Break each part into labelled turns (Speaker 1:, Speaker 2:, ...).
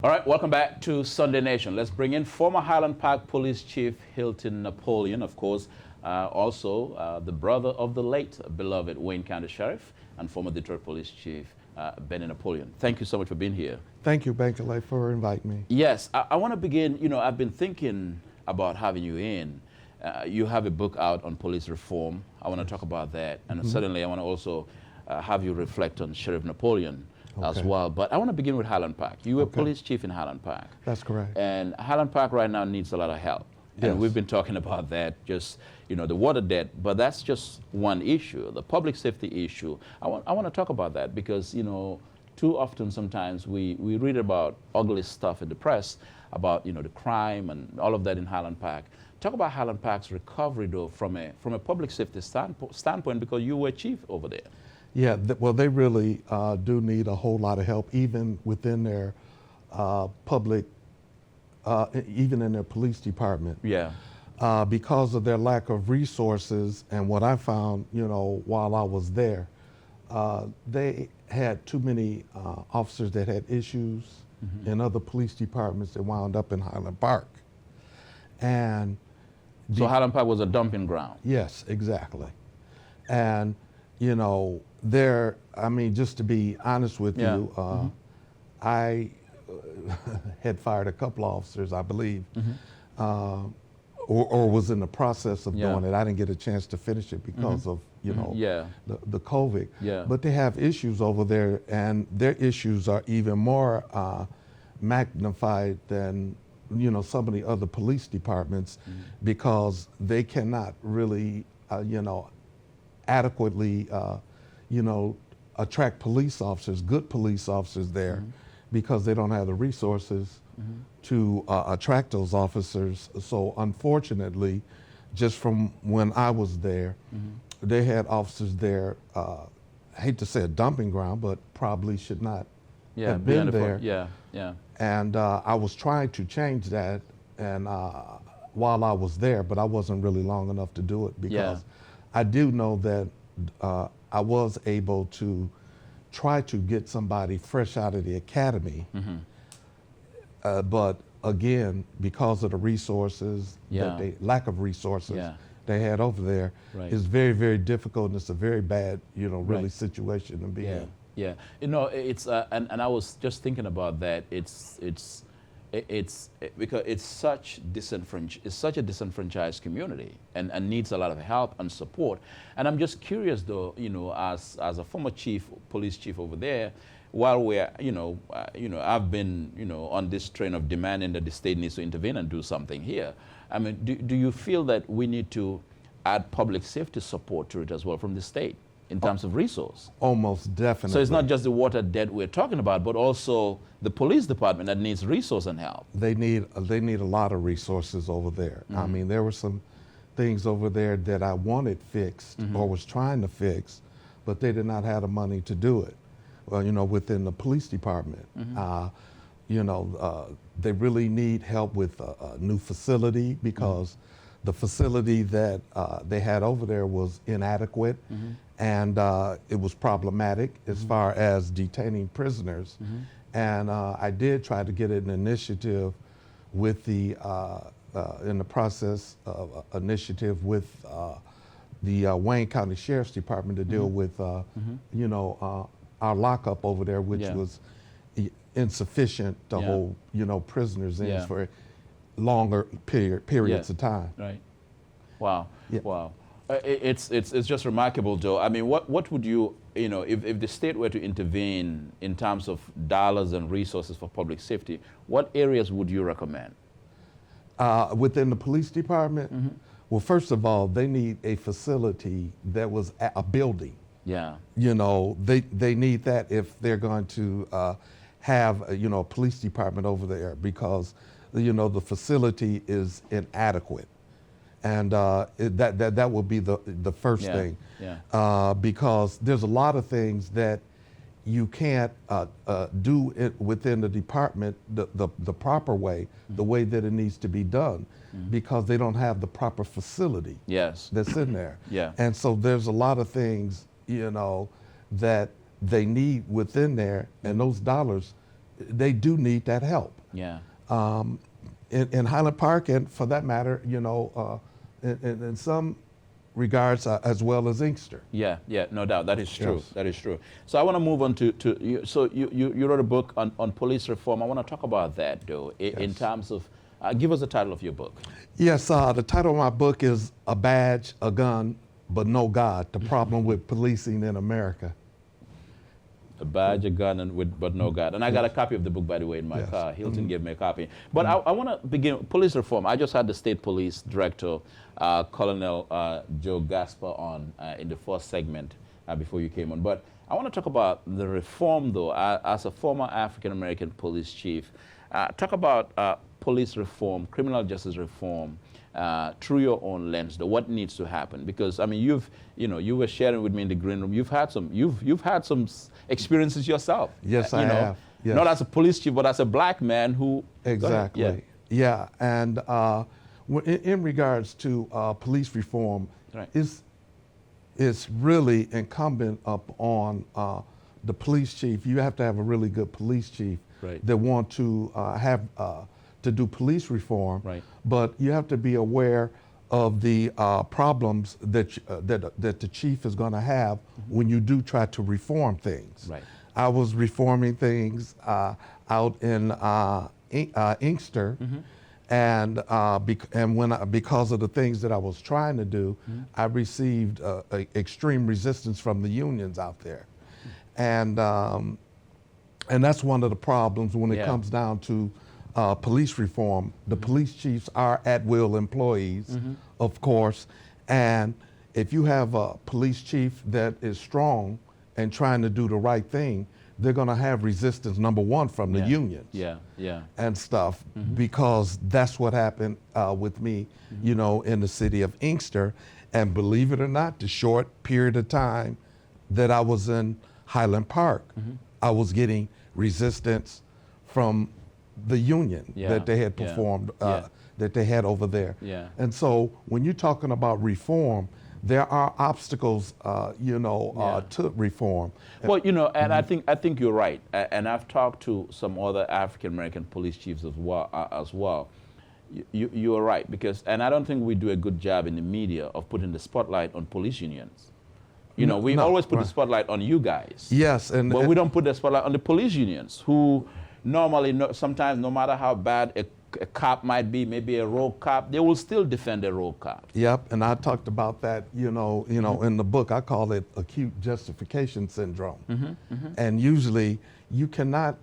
Speaker 1: All right, welcome back to Sunday Nation. Let's bring in former Highland Park Police Chief Hilton Napoleon, of course, also the brother of the late beloved Wayne County Sheriff and former Detroit Police Chief Benny Napoleon. Thank you so much for being here.
Speaker 2: Thank you, Bankole, for inviting me.
Speaker 1: Yes, I want to begin, I've been thinking about having you in. You have a book out on police reform. I want to talk about that. And certainly I want to also have you reflect on Sheriff Napoleon as well. But I want to begin with Highland Park. You were police chief in Highland Park.
Speaker 2: That's correct.
Speaker 1: And Highland Park right now needs a lot of help.
Speaker 2: Yes.
Speaker 1: And we've been talking about that, just, the water debt, but that's just one issue. The public safety issue, I want to talk about that because, too often sometimes we read about ugly stuff in the press about, the crime and all of that in Highland Park. Talk about Highland Park's recovery, though, from a public safety standpoint, because you were chief over there.
Speaker 2: Yeah, well, they really do need a whole lot of help, even within their even in their police department.
Speaker 1: Yeah.
Speaker 2: Because of their lack of resources, and what I found, while I was there, they had too many officers that had issues in other police departments that wound up in Highland Park. And
Speaker 1: so Highland Park was a dumping ground.
Speaker 2: Yes, exactly. And just to be honest with you, I had fired a couple of officers, I believe, or was in the process of doing it. I didn't get a chance to finish it because of, the COVID.
Speaker 1: Yeah.
Speaker 2: But they have issues over there, and their issues are even more magnified than some of the other police departments because they cannot really, adequately, attract police officers, good police officers there, because they don't have the resources to attract those officers. So unfortunately, just from when I was there, they had officers there, I hate to say a dumping ground, but probably should not have been there. And I was trying to change that, and while I was there, but I wasn't really long enough to do it because I do know that I was able to try to get somebody fresh out of the academy, but again, because of the resources, lack of resources they had over there, it's very, very difficult, and it's a very bad, really situation to be in.
Speaker 1: Yeah, it's and I was just thinking about that. It's because it's such a disenfranchised community and needs a lot of help and support. And I'm just curious, though, as a former police chief over there, while we're I've been on this train of demanding that the state needs to intervene and do something here. I mean, do you feel that we need to add public safety support to it as well from the state in terms of resource?
Speaker 2: Almost definitely.
Speaker 1: So it's not just the water debt we're talking about, but also the police department that needs resource and help.
Speaker 2: They need a lot of resources over there. I mean, there were some things over there that I wanted fixed or was trying to fix, but they did not have the money to do it. Well, within the police department, they really need help with a new facility because the facility that they had over there was inadequate, and it was problematic as far as detaining prisoners. And I did try to get an initiative with the, in the process of initiative with the Wayne County Sheriff's Department to deal with, our lockup over there, which was insufficient to hold, prisoners in for longer periods of time.
Speaker 1: Right. Wow. Wow. It's just remarkable, Joe. I mean, what would you, if the state were to intervene in terms of dollars and resources for public safety, what areas would you recommend?
Speaker 2: Within the police department? Well, first of all, they need a facility that was a building.
Speaker 1: Yeah.
Speaker 2: They need that if they're going to have, a police department over there because, the facility is inadequate. And that would be the first thing, because there's a lot of things that you can't do it within the department the proper way, the way that it needs to be done, because they don't have the proper facility that's in there. And so there's a lot of things, that they need within there, and those dollars they do need that help.
Speaker 1: Yeah.
Speaker 2: In Highland Park, and for that matter, you know, in some regards, as well as Inkster.
Speaker 1: Yeah, yeah, no doubt. That is true.
Speaker 2: Yes.
Speaker 1: That is true. So I want to move on to you. So you wrote a book on police reform. I want to talk about that, though, in terms of, give us the title of your book.
Speaker 2: Yes, the title of my book is A Badge, a Gun, but No God, the Problem with Policing in America.
Speaker 1: A badge, a gun, but no God. And I got a copy of the book, by the way, in my car. Hilton gave me a copy. But I want to begin police reform. I just had the state police director, Colonel Joe Gasper, on in the first segment before you came on. But I want to talk about the reform, though, as a former African-American police chief. Talk about police reform, criminal justice reform, through your own lens, though, what needs to happen? Because I mean, you were sharing with me in the green room. You've had some experiences yourself.
Speaker 2: Yes, I have. Yes.
Speaker 1: Not as a police chief, but as a black man who.
Speaker 2: Exactly. Yeah, and in regards to police reform,
Speaker 1: right.
Speaker 2: it's really incumbent upon the police chief. You have to have a really good police chief
Speaker 1: right.
Speaker 2: that want to have to do police reform.
Speaker 1: Right.
Speaker 2: But you have to be aware of the problems that the chief is going to have when you do try to reform things.
Speaker 1: Right.
Speaker 2: I was reforming things out in Inkster, and because of the things that I was trying to do, I received extreme resistance from the unions out there, and that's one of the problems when it comes down to police reform. The police chiefs are at-will employees, of course, and if you have a police chief that is strong and trying to do the right thing, they're going to have resistance, number one, from the unions and stuff, because that's what happened with me, you know, in the city of Inkster. And believe it or not, the short period of time that I was in Highland Park, I was getting resistance from the union that they had performed, that they had over there. And so when you're talking about reform, there are obstacles, to reform.
Speaker 1: Well, you know, and I think you're right. And I've talked to some other African American police chiefs as well. You're right, because, and I don't think we do a good job in the media of putting the spotlight on police unions. You know, we always put the spotlight on you guys.
Speaker 2: Yes,
Speaker 1: but we don't put the spotlight on the police unions, who normally, sometimes, no matter how bad a cop might be, maybe a rogue cop, they will still defend a rogue cop.
Speaker 2: Yep, and I talked about that, in the book. I call it acute justification syndrome. And usually, you cannot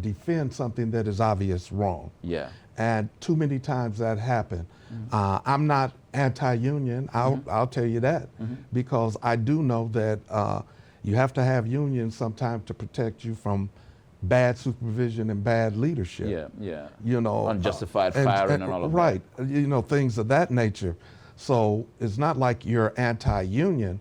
Speaker 2: defend something that is obvious wrong.
Speaker 1: Yeah.
Speaker 2: And too many times that happened. I'm not anti-union, I'll tell you that, because I do know that you have to have unions sometimes to protect you from bad supervision and bad leadership.
Speaker 1: Unjustified firing and all of that.
Speaker 2: Right, things of that nature. So it's not like you're anti-union,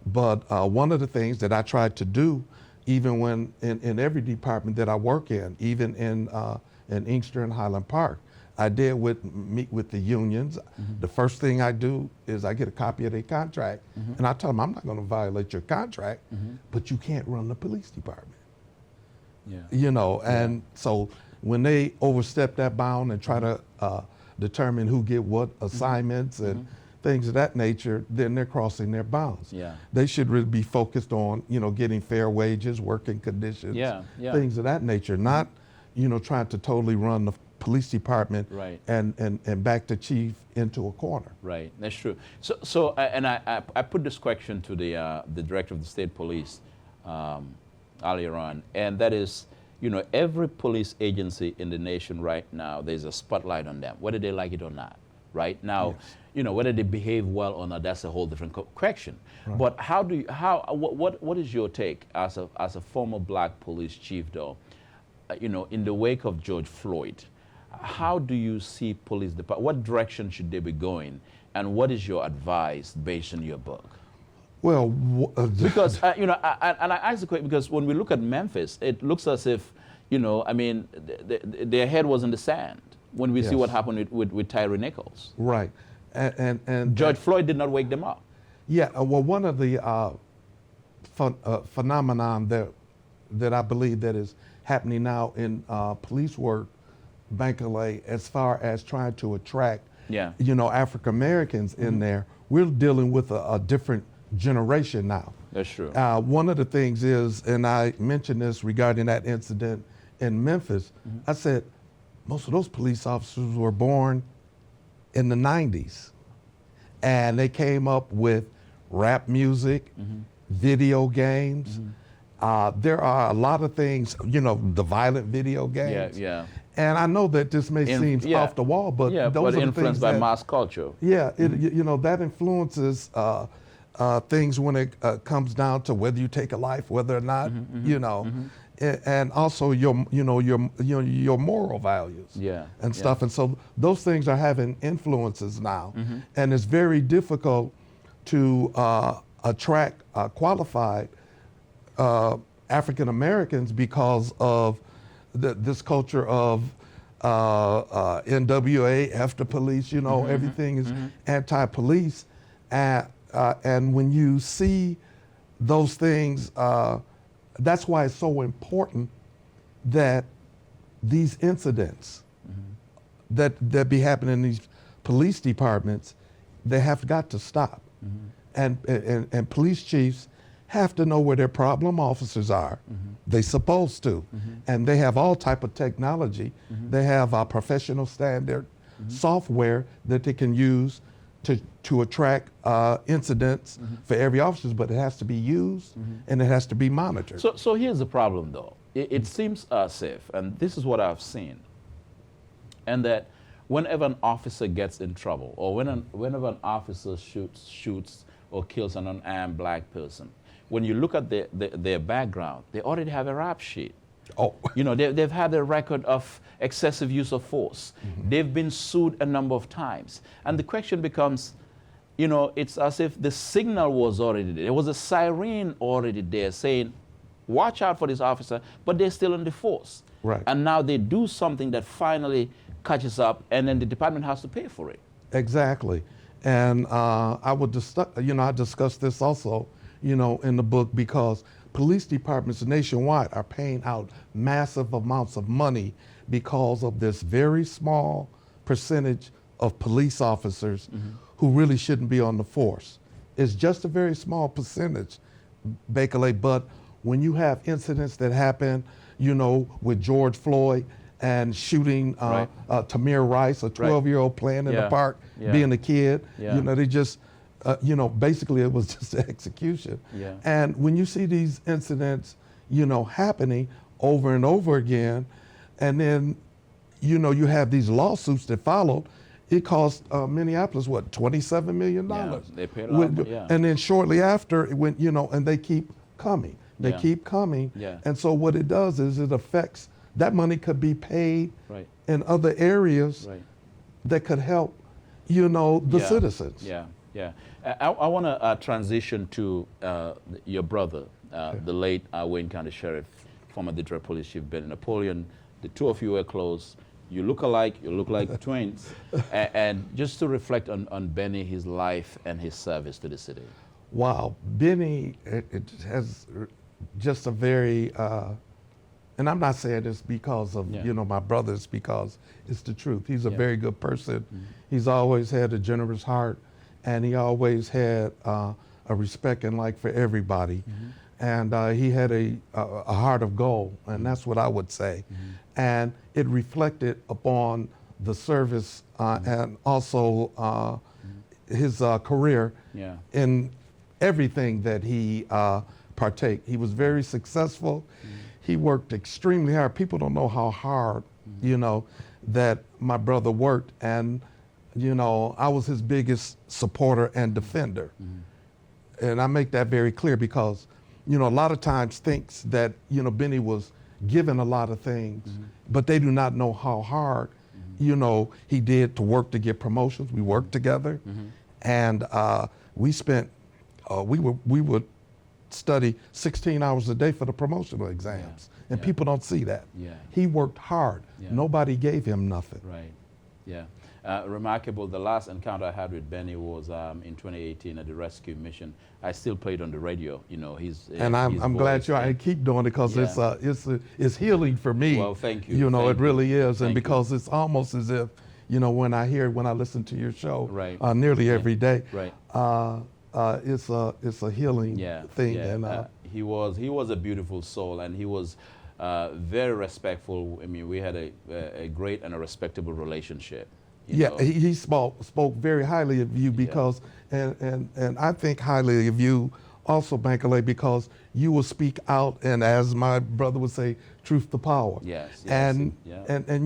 Speaker 2: but one of the things that I tried to do, even when in every department that I work in, even in Inkster and Highland Park, I did meet with the unions. The first thing I do is I get a copy of their contract, and I tell them, I'm not going to violate your contract, but you can't run the police department. And so when they overstep that bound and try to determine who get what assignments and things of that nature, then they're crossing their bounds. They should really be focused on, getting fair wages, working conditions, things of that nature, not, trying to totally run the police department and back the chief into a corner.
Speaker 1: Right, that's true. So and I put this question to the director of the state police earlier on, and that is, every police agency in the nation right now, there's a spotlight on them, whether they like it or not. Right now, whether they behave well or not, that's a whole different question. Right. But what is your take as a former black police chief, though? In the wake of George Floyd, how do you see police department? What direction should they be going, and what is your advice based on your book?
Speaker 2: Well,
Speaker 1: because and I ask the question because when we look at Memphis, it looks as if their head was in the sand when we see what happened with Tyree Nichols.
Speaker 2: Right, and
Speaker 1: George Floyd did not wake them up.
Speaker 2: Yeah, well, one of the phenomenon that I believe that is happening now in police work, Bankole, as far as trying to attract,
Speaker 1: Yeah.
Speaker 2: you know, African Americans in there. We're dealing with a different generation now.
Speaker 1: That's true.
Speaker 2: One of the things is, and I mentioned this regarding that incident in Memphis, I said, most of those police officers were born in the 90s. And they came up with rap music, video games. There are a lot of things, you know, the violent video games.
Speaker 1: Yeah.
Speaker 2: And I know that this may seem
Speaker 1: yeah.
Speaker 2: off the wall, but
Speaker 1: Yeah,
Speaker 2: those
Speaker 1: but
Speaker 2: are the
Speaker 1: influenced
Speaker 2: things
Speaker 1: by
Speaker 2: that,
Speaker 1: mass culture.
Speaker 2: yeah, you know, that influences things when it comes down to whether you take a life, whether or not, you know, and also your moral values,
Speaker 1: Yeah,
Speaker 2: and
Speaker 1: yeah.
Speaker 2: stuff. And so those things are having influences now, and it's very difficult to attract qualified African Americans because of this culture of NWA, after police, you know, everything is anti-police. And when you see those things, that's why it's so important that these incidents that be happening in these police departments, they have got to stop. And police chiefs have to know where their problem officers are. They're supposed to. And they have all type of technology. They have a professional standard software that they can use to attract incidents for every officer, but it has to be used and it has to be monitored.
Speaker 1: So here's the problem, though. It seems as if, and this is what I've seen, and that whenever an officer gets in trouble, or whenever an officer shoots or kills an unarmed black person, when you look at their background, they already have a rap sheet.
Speaker 2: Oh.
Speaker 1: You know, they've had a record of excessive use of force. They've been sued a number of times. And the question becomes, you know, it's as if the signal was already there. There was a siren already there saying, watch out for this officer, but they're still in the force.
Speaker 2: Right.
Speaker 1: And now they do something that finally catches up, and then the department has to pay for it.
Speaker 2: Exactly. And I discussed this also, you know, in the book, because police departments nationwide are paying out massive amounts of money because of this very small percentage of police officers who really shouldn't be on the force. It's just a very small percentage, Bankole, but when you have incidents that happen, you know, with George Floyd and shooting Tamir Rice, a 12-year-old playing in the park, being a kid, you know, they just, you know, basically it was just an execution. And when you see these incidents, you know, happening over and over again, and then, you know, you have these lawsuits that followed, it cost Minneapolis, what, $27 million?
Speaker 1: Yeah, they paid a lot of money,
Speaker 2: And then shortly after, it went, you know, and they keep coming. They keep coming. And so what it does is it affects, that money could be paid in other areas that could help, you know, the citizens.
Speaker 1: I want to transition to your brother, the late Wayne County Sheriff, former Detroit Police Chief Benny Napoleon. The two of you were close. You look alike. You look like twins. And just to reflect on Benny, his life and his service to the city.
Speaker 2: Wow, Benny, it has just a very, and I'm not saying this because of, you know, my brothers, because it's the truth. He's a very good person. He's always had a generous heart, and he always had a respect and like for everybody. And he had a heart of gold, and that's what I would say. And it reflected upon the service and also his career in everything that he partake. He was very successful. He worked extremely hard. People don't know how hard, you know, that my brother worked. And, you know, I was his biggest supporter and defender. And I make that very clear because, you know, a lot of times thinks that, you know, Benny was given a lot of things, but they do not know how hard, you know, he did to work to get promotions. We worked together, and we spent, we would study 16 hours a day for the promotional exams, and people don't see that. He worked hard. Nobody gave him nothing.
Speaker 1: Yeah. Remarkable. The last encounter I had with Benny was in 2018 at the rescue mission. I still played on the radio. You know,
Speaker 2: and I'm glad I keep doing it because it's healing for me.
Speaker 1: Well, thank you.
Speaker 2: You know,
Speaker 1: thank
Speaker 2: it really
Speaker 1: you.
Speaker 2: is, and
Speaker 1: Thank
Speaker 2: because
Speaker 1: you.
Speaker 2: it's almost as if, you know, when I listen to your show,
Speaker 1: Right.
Speaker 2: Nearly every day,
Speaker 1: Right.
Speaker 2: it's a healing thing.
Speaker 1: Yeah.
Speaker 2: And
Speaker 1: he was a beautiful soul, and he was very respectful. I mean, we had a great and a respectable relationship. You know?
Speaker 2: he spoke very highly of you because, and I think highly of you also, Bankole, because you will speak out, and as my brother would say, truth to power.
Speaker 1: Yes.
Speaker 2: And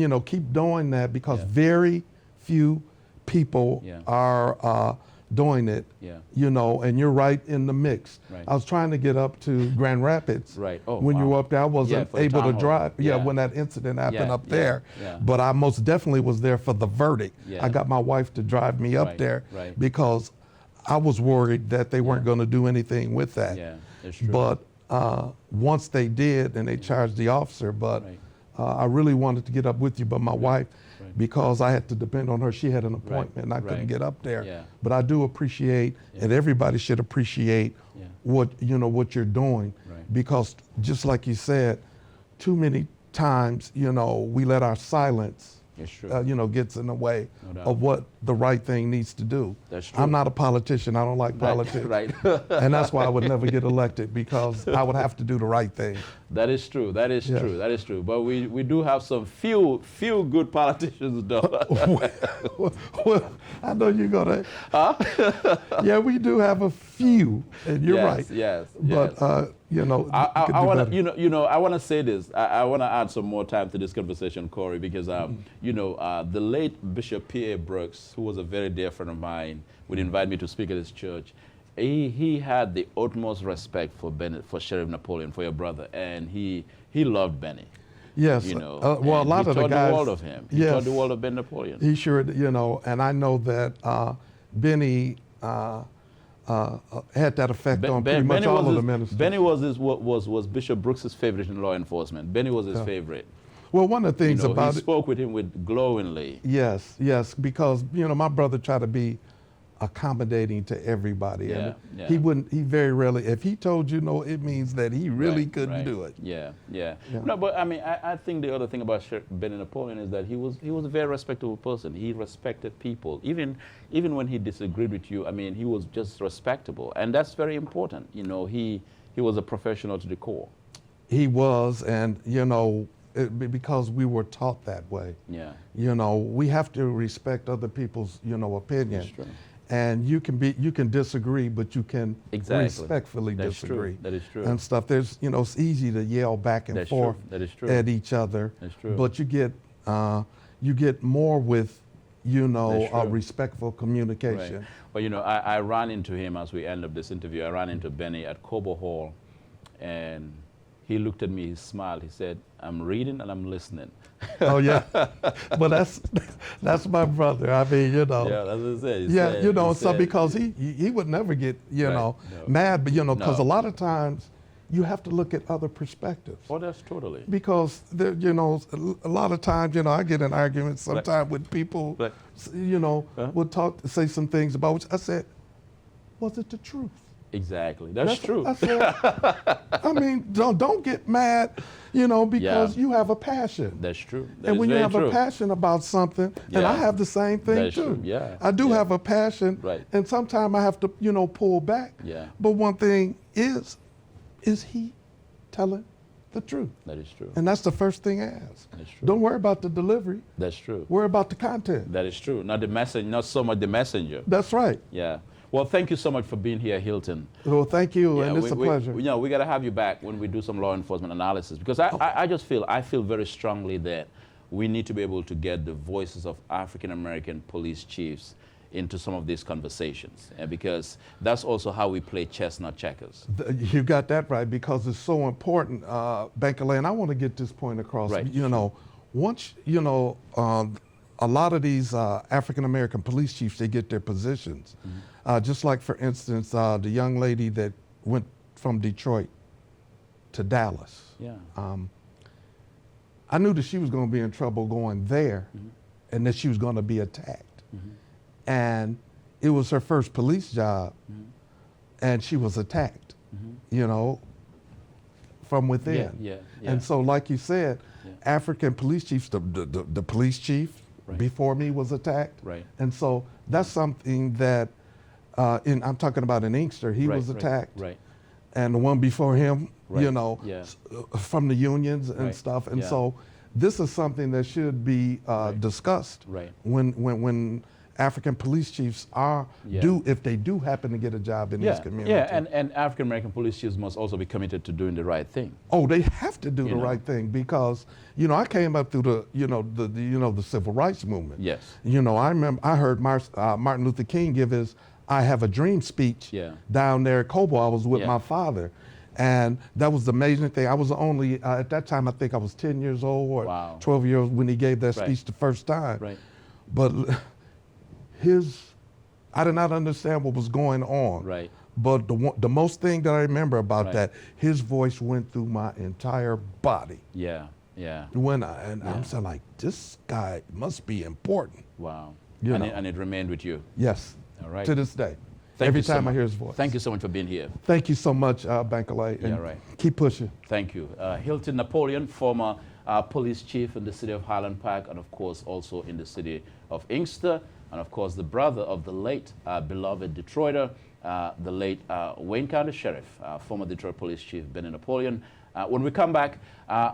Speaker 2: you know, keep doing that because very few people are doing it.
Speaker 1: Yeah.
Speaker 2: You know, and you're right in the mix.
Speaker 1: Right.
Speaker 2: I was trying to get up to Grand Rapids.
Speaker 1: Right. Oh,
Speaker 2: when you were up there, I wasn't able to drive.
Speaker 1: Yeah.
Speaker 2: When that incident happened up
Speaker 1: Yeah.
Speaker 2: there.
Speaker 1: Yeah.
Speaker 2: But I most definitely was there for the verdict.
Speaker 1: Yeah.
Speaker 2: I got my wife to drive me up there
Speaker 1: Right.
Speaker 2: because I was worried that they weren't going to do anything with that.
Speaker 1: Yeah, that's true.
Speaker 2: But once they did, and they charged the officer, but
Speaker 1: Right.
Speaker 2: I really wanted to get up with you, but my wife,
Speaker 1: Right.
Speaker 2: because I had to depend on her, she had an appointment and I couldn't
Speaker 1: Right.
Speaker 2: get up there.
Speaker 1: Yeah.
Speaker 2: But I do appreciate, and everybody should appreciate what you're doing,
Speaker 1: Right.
Speaker 2: because just like you said, too many times, you know, we let our silence
Speaker 1: It's true.
Speaker 2: you know, gets in the way
Speaker 1: No doubt.
Speaker 2: of what the right thing needs to do.
Speaker 1: That's true.
Speaker 2: I'm not a politician. I don't like politics.
Speaker 1: Right.
Speaker 2: And that's why I would never get elected, because I would have to do the right thing.
Speaker 1: That is true. That is true. That is true. But we do have some few good politicians, though.
Speaker 2: Well, I know you're gonna. Yeah, we do have a few, and you're right.
Speaker 1: Yes.
Speaker 2: But you know,
Speaker 1: I want to, I want to say this. I want to add some more time to this conversation, Corey, because the late Bishop P.A. Brooks, who was a very dear friend of mine, would invite me to speak at his church. He had the utmost respect for Sheriff Napoleon, for your brother, and he loved Benny.
Speaker 2: Yes.
Speaker 1: You know,
Speaker 2: well, a lot of the guys.
Speaker 1: He taught the world of him. He taught the world of Benny Napoleon.
Speaker 2: He sure, and I know that Benny had that effect on pretty much all of the ministers.
Speaker 1: Benny was Bishop Brooks's favorite in law enforcement. Benny was his favorite.
Speaker 2: Well, one of the things about
Speaker 1: he spoke with him glowingly.
Speaker 2: Yes, because my brother tried to be accommodating to everybody, and he very rarely, if he told you no, it means that he really couldn't do it.
Speaker 1: Yeah. No, but I mean, I think the other thing about Benny Napoleon is that he was a very respectable person. He respected people, even when he disagreed with you. I mean, he was just respectable, and that's very important. He was a professional to the core.
Speaker 2: He was, and because we were taught that way.
Speaker 1: Yeah.
Speaker 2: We have to respect other people's opinion.
Speaker 1: That's true.
Speaker 2: And you can disagree, but you can respectfully disagree.
Speaker 1: That is true.
Speaker 2: And stuff. There's it's easy to yell back and forth at each other.
Speaker 1: That's true.
Speaker 2: But you get more with respectful communication.
Speaker 1: Right. Well, I ran into him as we end up this interview. I ran into Benny at Cobo Hall, and he looked at me, he smiled, he said, "I'm reading and I'm listening."
Speaker 2: Oh yeah, but that's my brother. I mean,
Speaker 1: Yeah, that's what he said.
Speaker 2: So because he would never get mad, but because a lot of times you have to look at other perspectives.
Speaker 1: Oh, that's totally.
Speaker 2: Because there, a lot of times, I get in arguments sometimes with people, would say some things about which I said, was it the truth?
Speaker 1: Exactly. That's true.
Speaker 2: I said, I mean, don't get mad, because you have a passion.
Speaker 1: That's true.
Speaker 2: And when you have a passion about something, and I have the same thing
Speaker 1: That's
Speaker 2: too.
Speaker 1: True. Yeah.
Speaker 2: I do have a passion,
Speaker 1: Right.
Speaker 2: and sometimes I have to, pull back.
Speaker 1: Yeah.
Speaker 2: But one thing is he telling the truth?
Speaker 1: That is true.
Speaker 2: And that's the first thing I ask.
Speaker 1: That's true.
Speaker 2: Don't worry about the delivery.
Speaker 1: That's true.
Speaker 2: Worry about the content.
Speaker 1: That is true. Not the message, not so much the messenger.
Speaker 2: That's right.
Speaker 1: Yeah. Well, thank you so much for being here, Hilton.
Speaker 2: Well, thank you, and it's a pleasure.
Speaker 1: We got to have you back when we do some law enforcement analysis, because I just feel very strongly that we need to be able to get the voices of African-American police chiefs into some of these conversations, because that's also how we play chess, not checkers.
Speaker 2: You got that right, because it's so important, Bankole, and I want to get this point across.
Speaker 1: Right.
Speaker 2: Once, a lot of these African-American police chiefs, they get their positions. Just like, for instance, the young lady that went from Detroit to Dallas.
Speaker 1: Yeah.
Speaker 2: I knew that she was going to be in trouble going there and that she was going to be attacked. And it was her first police job, and she was attacked, you know, from within. And so, like you said, African police chiefs, the police chief before me was attacked. And so that's something that, I'm talking about in Inkster, he was attacked. And the one before him, you know, from the unions and stuff. And so this is something that should be discussed when African police chiefs are if they do happen to get a job in these communities.
Speaker 1: And African American police chiefs must also be committed to doing the right thing.
Speaker 2: Oh, they have to do the right thing, because you know I came up through the civil rights movement. You know, I remember I heard Martin Luther King give his "I Have a Dream" speech down there at Cobo. I was with my father. And that was the amazing thing. I was only, at that time, I think I was 10 years old or 12 years old when he gave that speech the first time. But I did not understand what was going on. But the most thing that I remember about that, his voice went through my entire body. When I'm saying, like, this guy must be important.
Speaker 1: Wow. And it remained with you.
Speaker 2: Yes.
Speaker 1: All right.
Speaker 2: To this day.
Speaker 1: Thank
Speaker 2: Every
Speaker 1: you so
Speaker 2: time I
Speaker 1: much.
Speaker 2: hear his voice.
Speaker 1: Thank you so much for being here.
Speaker 2: Thank you so much, Bankole. And keep pushing.
Speaker 1: Thank you. Hilton Napoleon, former police chief in the city of Highland Park, and of course also in the city of Inkster, and of course the brother of the late beloved Detroiter, the late Wayne County Sheriff, former Detroit Police Chief Benny Napoleon. When we come back,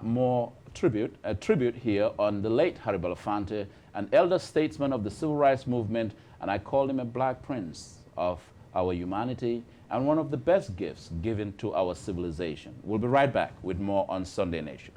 Speaker 1: more tribute here on the late Harry Belafonte, an elder statesman of the civil rights movement, and I call him a black prince of our humanity and one of the best gifts given to our civilization. We'll be right back with more on Sunday Nation.